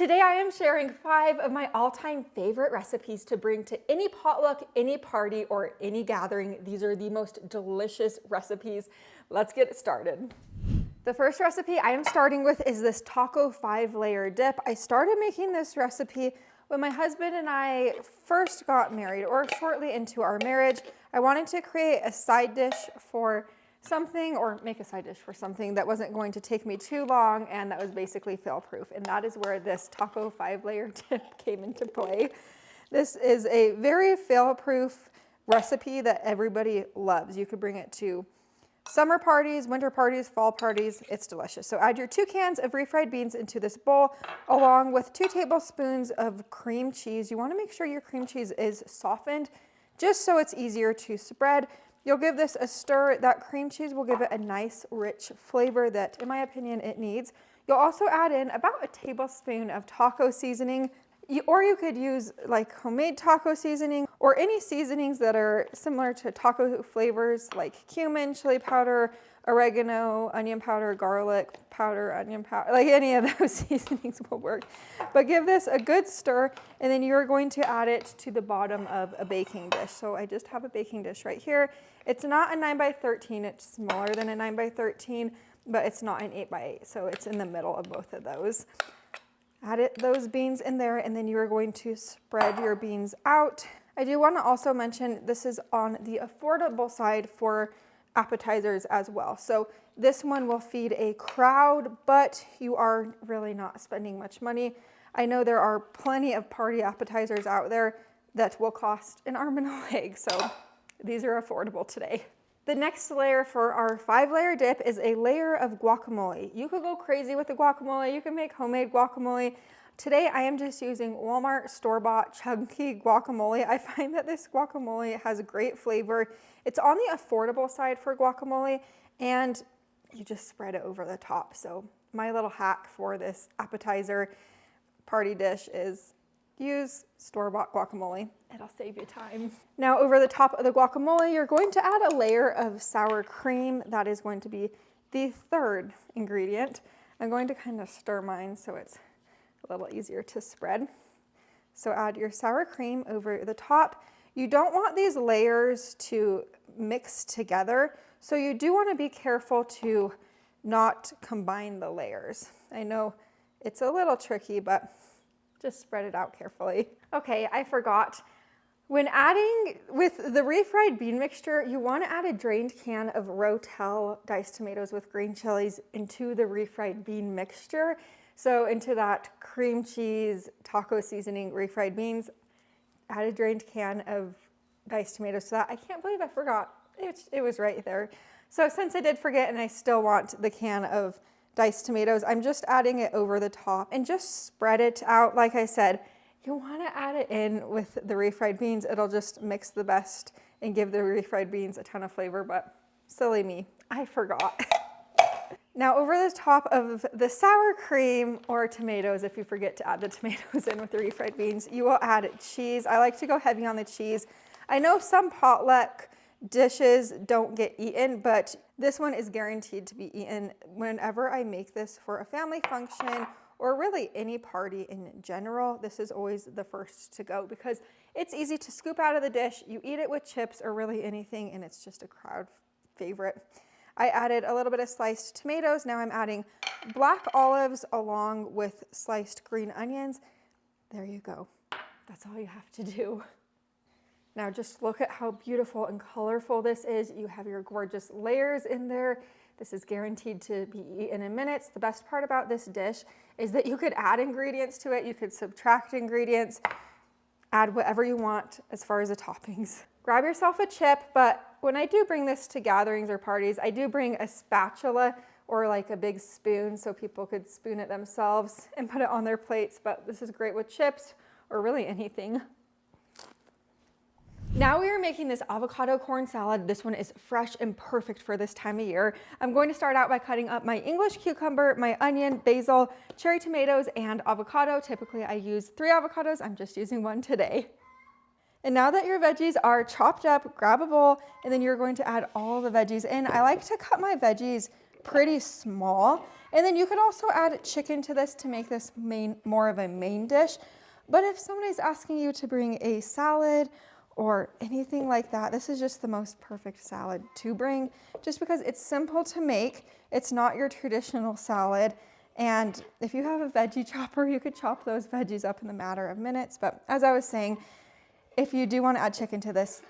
Today I am sharing 5 of my all-time favorite recipes to bring to any potluck, any party, or any gathering. These are the most delicious recipes. Let's get started. The first recipe I am starting with is this taco 5-layer dip. I started making this recipe when my husband and I first got married, or shortly into our marriage. I wanted to create a side dish for something, or make a side dish for something that wasn't going to take me too long and that was basically fail-proof. And that is where this taco 5-layer dip came into play. This is a very fail-proof recipe that everybody loves. You could bring it to summer parties, winter parties, fall parties. It's delicious. So add your 2 cans of refried beans into this bowl, along with 2 tablespoons of cream cheese. You want to make sure your cream cheese is softened, just so it's easier to spread. You'll give this a stir. That cream cheese will give it a nice, rich flavor that, in my opinion, it needs. You'll also add in about a tablespoon of taco seasoning, or you could use like homemade taco seasoning, or any seasonings that are similar to taco flavors like cumin, chili powder, oregano, onion powder, garlic powder, onion powder, like any of those seasonings will work. But give this a good stir, and then you're going to add it to the bottom of a baking dish. So I just have a baking dish right here. It's not a 9x13, it's smaller than a 9x13, but it's not an 8x8, so it's in the middle of both of those. Add those beans in there, and then you are going to spread your beans out. I do want to also mention this is on the affordable side for appetizers as well. So this one will feed a crowd, but you are really not spending much money. I know there are plenty of party appetizers out there that will cost an arm and a leg, so these are affordable today. The next layer for our 5-layer dip is a layer of guacamole. You could go crazy with the guacamole. You can make homemade guacamole. Today I am just using Walmart store-bought chunky guacamole. I find that this guacamole has a great flavor. It's on the affordable side for guacamole, and you just spread it over the top. So my little hack for this appetizer party dish is use store-bought guacamole. It'll save you time. Now over the top of the guacamole, you're going to add a layer of sour cream. That is going to be the 3rd ingredient. I'm going to kind of stir mine so it's a little easier to spread. So add your sour cream over the top. You don't want these layers to mix together, so you do want to be careful to not combine the layers. I know it's a little tricky, but just spread it out carefully. Okay, I forgot. When adding with the refried bean mixture, you want to add a drained can of Rotel diced tomatoes with green chilies into the refried bean mixture. So into that cream cheese, taco seasoning, refried beans, add a drained can of diced tomatoes to that. I can't believe I forgot. It was right there. So since I did forget and I still want the can of diced tomatoes, I'm just adding it over the top and just spread it out. Like I said, you want to add it in with the refried beans. It'll just mix the best and give the refried beans a ton of flavor, but silly me, I forgot. Now over the top of the sour cream or tomatoes, if you forget to add the tomatoes in with the refried beans, you will add cheese. I like to go heavy on the cheese. I know some potluck dishes don't get eaten, but this one is guaranteed to be eaten. Whenever I make this for a family function or really any party in general, this is always the first to go because it's easy to scoop out of the dish. You eat it with chips or really anything, and it's just a crowd favorite. I added a little bit of sliced tomatoes. Now I'm adding black olives along with sliced green onions. There you go. That's all you have to do. Now just look at how beautiful and colorful this is. You have your gorgeous layers in there. This is guaranteed to be eaten in minutes. The best part about this dish is that you could add ingredients to it. You could subtract ingredients, add whatever you want as far as the toppings. Grab yourself a chip, but when I do bring this to gatherings or parties, I do bring a spatula or like a big spoon so people could spoon it themselves and put it on their plates, but this is great with chips or really anything. Now we are making this avocado corn salad. This one is fresh and perfect for this time of year. I'm going to start out by cutting up my English cucumber, my onion, basil, cherry tomatoes, and avocado. Typically I use 3 avocados. I'm just using 1 today. And now that your veggies are chopped up, grab a bowl, and then you're going to add all the veggies in. I like to cut my veggies pretty small. And then you could also add chicken to this to make this more of a main dish. But if somebody's asking you to bring a salad or anything like that, this is just the most perfect salad to bring, just because it's simple to make. It's not your traditional salad. And if you have a veggie chopper, you could chop those veggies up in a matter of minutes. But as I was saying, if you do want to add chicken to this,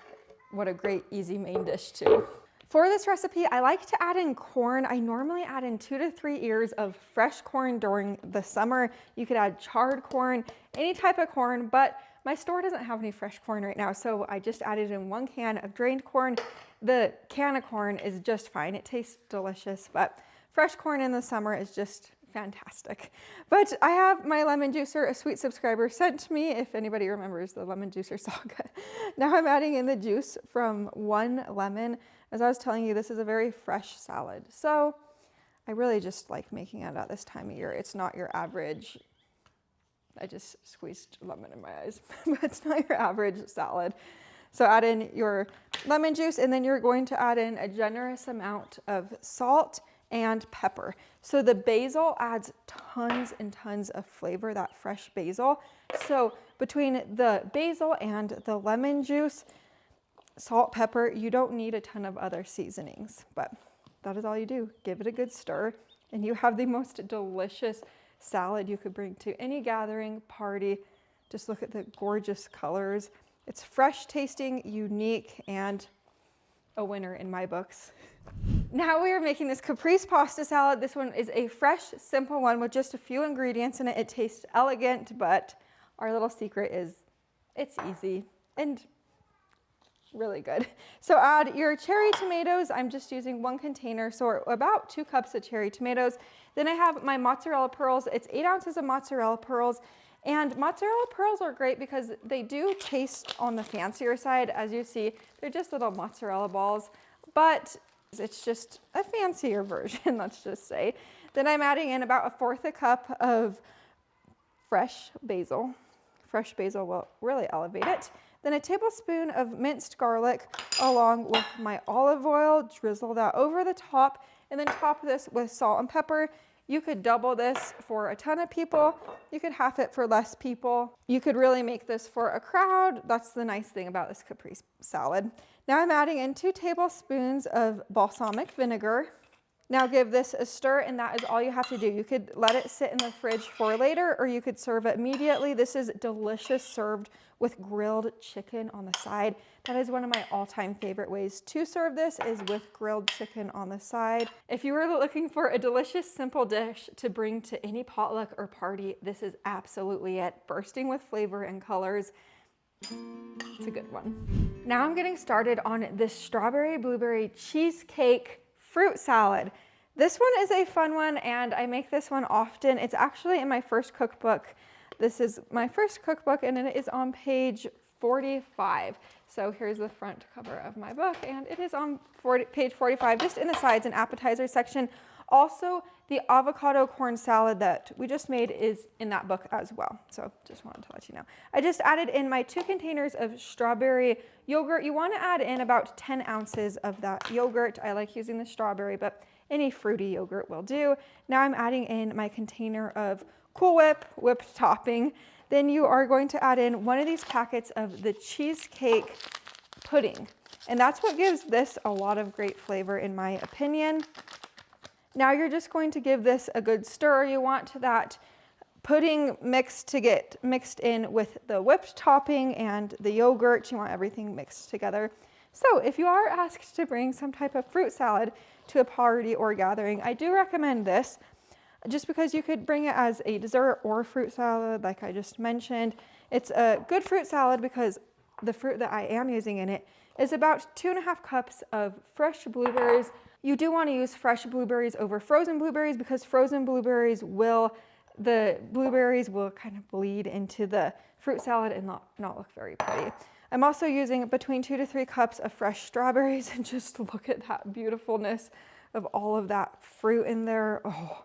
what a great easy main dish too. For this recipe, I like to add in corn. I normally add in 2 to 3 ears of fresh corn during the summer. You could add charred corn, any type of corn, but my store doesn't have any fresh corn right now, so I just added in 1 can of drained corn. The can of corn is just fine. It tastes delicious, but fresh corn in the summer is just fantastic. But I have my lemon juicer, a sweet subscriber sent me, if anybody remembers the lemon juicer saga. Now I'm adding in the juice from 1 lemon. As I was telling you, this is a very fresh salad. So I really just like making it at this time of year. It's not your average, I just squeezed lemon in my eyes, but it's not your average salad. So add in your lemon juice, and then you're going to add in a generous amount of salt and pepper. So the basil adds tons and tons of flavor, that fresh basil. So between the basil and the lemon juice, salt, pepper, you don't need a ton of other seasonings, but that is all you do. Give it a good stir, and you have the most delicious salad you could bring to any gathering, party. Just look at the gorgeous colors. It's fresh tasting, unique, and a winner in my books. Now we are making this caprese pasta salad. This one is a fresh, simple one with just a few ingredients in it. It tastes elegant, but our little secret is it's easy and really good. So add your cherry tomatoes. I'm just using 1 container, so about 2 cups of cherry tomatoes. Then I have my mozzarella pearls. It's 8 ounces of mozzarella pearls. And mozzarella pearls are great because they do taste on the fancier side. As you see, they're just little mozzarella balls, but it's just a fancier version, let's just say. Then I'm adding in about 1/4 cup of fresh basil. Fresh basil will really elevate it. Then a tablespoon of minced garlic along with my olive oil. Drizzle that over the top, and then top this with salt and pepper. You could double this for a ton of people. You could half it for less people. You could really make this for a crowd. That's the nice thing about this caprese salad. Now I'm adding in 2 tablespoons of balsamic vinegar. Now give this a stir, and that is all you have to do. You could let it sit in the fridge for later, or you could serve it immediately. This is delicious served with grilled chicken on the side. That is one of my all-time favorite ways to serve this, is with grilled chicken on the side. If you were looking for a delicious, simple dish to bring to any potluck or party, this is absolutely it. Bursting with flavor and colors. It's a good one. Now I'm getting started on this strawberry blueberry cheesecake fruit salad. This one is a fun one, and I make this one often. It's actually in my first cookbook. This is my first cookbook, and it is on page 45. So here's the front cover of my book, and it is on page 45, just in the sides and appetizer section. Also, the avocado corn salad that we just made is in that book as well. So just wanted to let you know. I just added in my 2 containers of strawberry yogurt. You want to add in about 10 ounces of that yogurt. I like using the strawberry, but any fruity yogurt will do. Now I'm adding in my container of Cool Whip whipped topping. Then you are going to add in 1 of these packets of the cheesecake pudding. And that's what gives this a lot of great flavor, in my opinion. Now you're just going to give this a good stir. You want that pudding mix to get mixed in with the whipped topping and the yogurt. You want everything mixed together. So if you are asked to bring some type of fruit salad to a party or gathering, I do recommend this, just because you could bring it as a dessert or fruit salad like I just mentioned. It's a good fruit salad because the fruit that I am using in it is about 2.5 cups of fresh blueberries. You do want to use fresh blueberries over frozen blueberries, because frozen blueberries the blueberries will kind of bleed into the fruit salad and not look very pretty. I'm also using between 2 to 3 cups of fresh strawberries, and just look at that beautifulness of all of that fruit in there. Oh,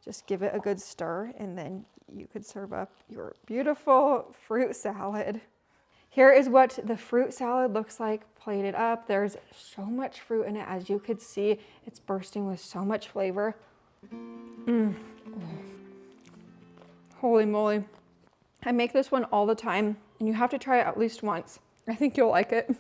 just give it a good stir, and then you could serve up your beautiful fruit salad. Here is what the fruit salad looks like plated up. There's so much fruit in it, as you could see. It's bursting with so much flavor. Holy moly. I make this one all the time, and you have to try it at least once. I think you'll like it.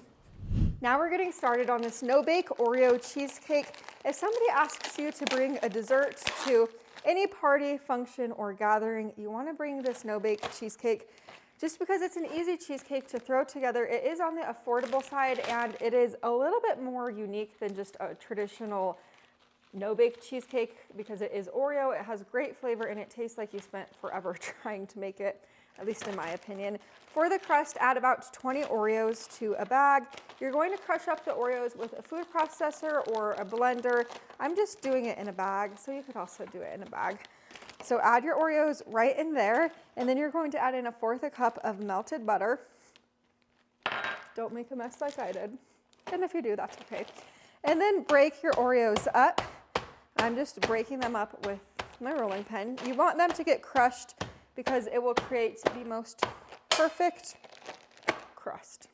Now we're getting started on this no-bake Oreo cheesecake. If somebody asks you to bring a dessert to any party, function, or gathering, you want to bring this no-bake cheesecake. Just because it's an easy cheesecake to throw together, it is on the affordable side, and it is a little bit more unique than just a traditional no-bake cheesecake because it is Oreo. It has great flavor, and it tastes like you spent forever trying to make it, at least in my opinion. For the crust, add about 20 Oreos to a bag. You're going to crush up the Oreos with a food processor or a blender. I'm just doing it in a bag, so you could also do it in a bag. So add your Oreos right in there, and then you're going to add in 1/4 cup of melted butter. Don't make a mess like I did. And if you do, that's okay. And then break your Oreos up. I'm just breaking them up with my rolling pin. You want them to get crushed because it will create the most perfect crust.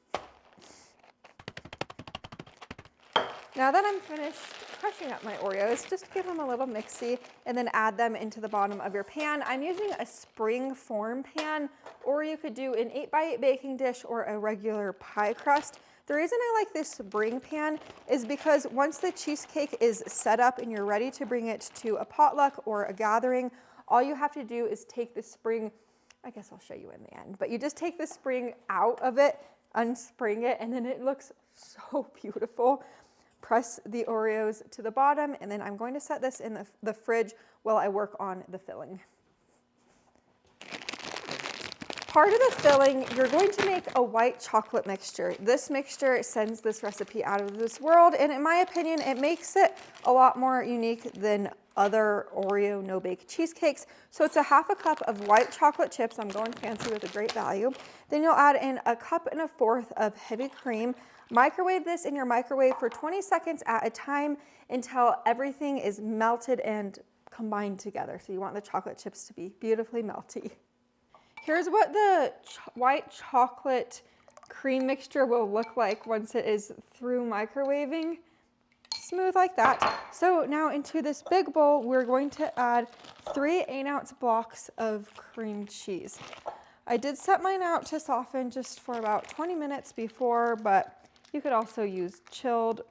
Now that I'm finished crushing up my Oreos, just give them a little mixy and then add them into the bottom of your pan. I'm using a spring form pan, or you could do an 8x8 baking dish or a regular pie crust. The reason I like this spring pan is because once the cheesecake is set up and you're ready to bring it to a potluck or a gathering, all you have to do is take the spring, I guess I'll show you in the end, but you just take the spring out of it, unspring it, and then it looks so beautiful. Press the Oreos to the bottom, and then I'm going to set this in the fridge while I work on the filling. Part of the filling, you're going to make a white chocolate mixture. This mixture sends this recipe out of this world, and in my opinion, it makes it a lot more unique than other Oreo no-bake cheesecakes. So it's 1/2 cup of white chocolate chips. I'm going fancy with a great value. Then you'll add in 1 1/4 cup of heavy cream. Microwave this in your microwave for 20 seconds at a time until everything is melted and combined together. So you want the chocolate chips to be beautifully melty. Here's what the white chocolate cream mixture will look like once it is through microwaving. Smooth like that. So now into this big bowl, we're going to add 3 8-ounce blocks of cream cheese. I did set mine out to soften just for about 20 minutes before, but you could also use chilled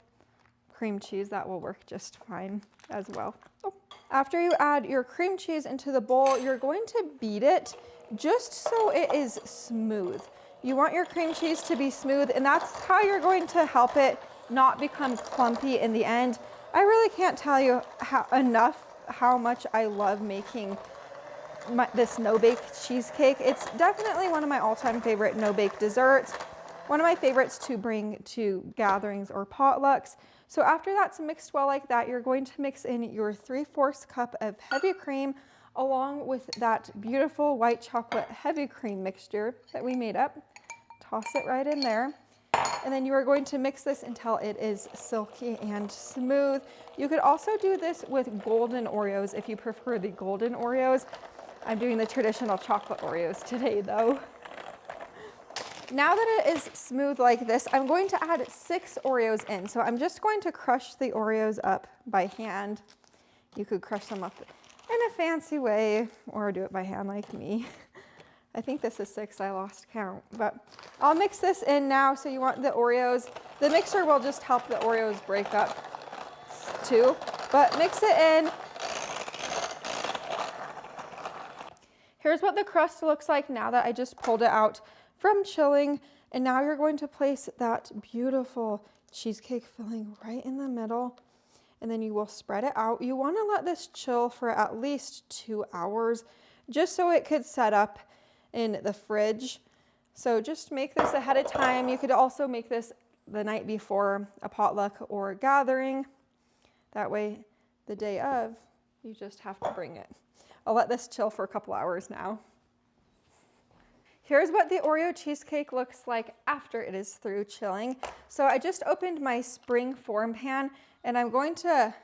cream cheese. That will work just fine as well. Oh. After you add your cream cheese into the bowl, you're going to beat it just so it is smooth. You want your cream cheese to be smooth, and that's how you're going to help it not become clumpy in the end. I really can't tell you how much I love making this no-bake cheesecake. It's definitely one of my all-time favorite no-bake desserts. One of my favorites to bring to gatherings or potlucks. So after that's mixed well like that, you're going to mix in your 3/4 cup of heavy cream along with that beautiful white chocolate heavy cream mixture that we made up. Toss it right in there. And then you are going to mix this until it is silky and smooth. You could also do this with golden Oreos if you prefer the golden Oreos. I'm doing the traditional chocolate Oreos today though. Now that it is smooth like this, I'm going to add 6 Oreos in. So I'm just going to crush the Oreos up by hand. You could crush them up in a fancy way or do it by hand like me. I think this is 6, I lost count, but I'll mix this in now. So you want the Oreos, the mixer will just help the Oreos break up too, but mix it in. Here's what the crust looks like now that I just pulled it out from chilling. And now you're going to place that beautiful cheesecake filling right in the middle, and then you will spread it out. You want to let this chill for at least 2 hours just so it could set up in the fridge. So just make this ahead of time. You could also make this the night before a potluck or a gathering. That way the day of, you just have to bring it. I'll let this chill for a couple hours now. Here's what the Oreo cheesecake looks like after it is through chilling. So I just opened my spring form pan, and I'm going to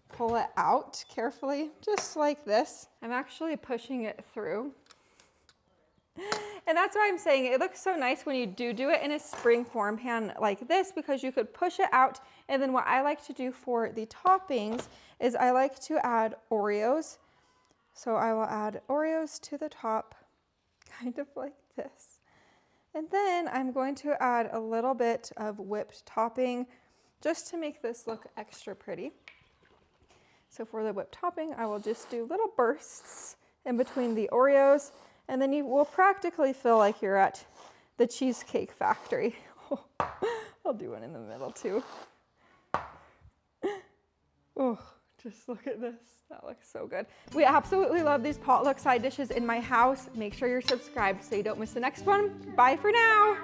pull it out carefully, just like this. I'm actually pushing it through. And that's why I'm saying it looks so nice when you do it in a spring form pan like this, because you could push it out. And then what I like to do for the toppings is I like to add Oreos. So I will add Oreos to the top, kind of like this. And then I'm going to add a little bit of whipped topping just to make this look extra pretty. So for the whipped topping, I will just do little bursts in between the Oreos, and then you will practically feel like you're at the Cheesecake Factory. I'll do one in the middle too. Oh, just look at this. That looks so good. We absolutely love these potluck side dishes in my house. Make sure you're subscribed so you don't miss the next one. Bye for now.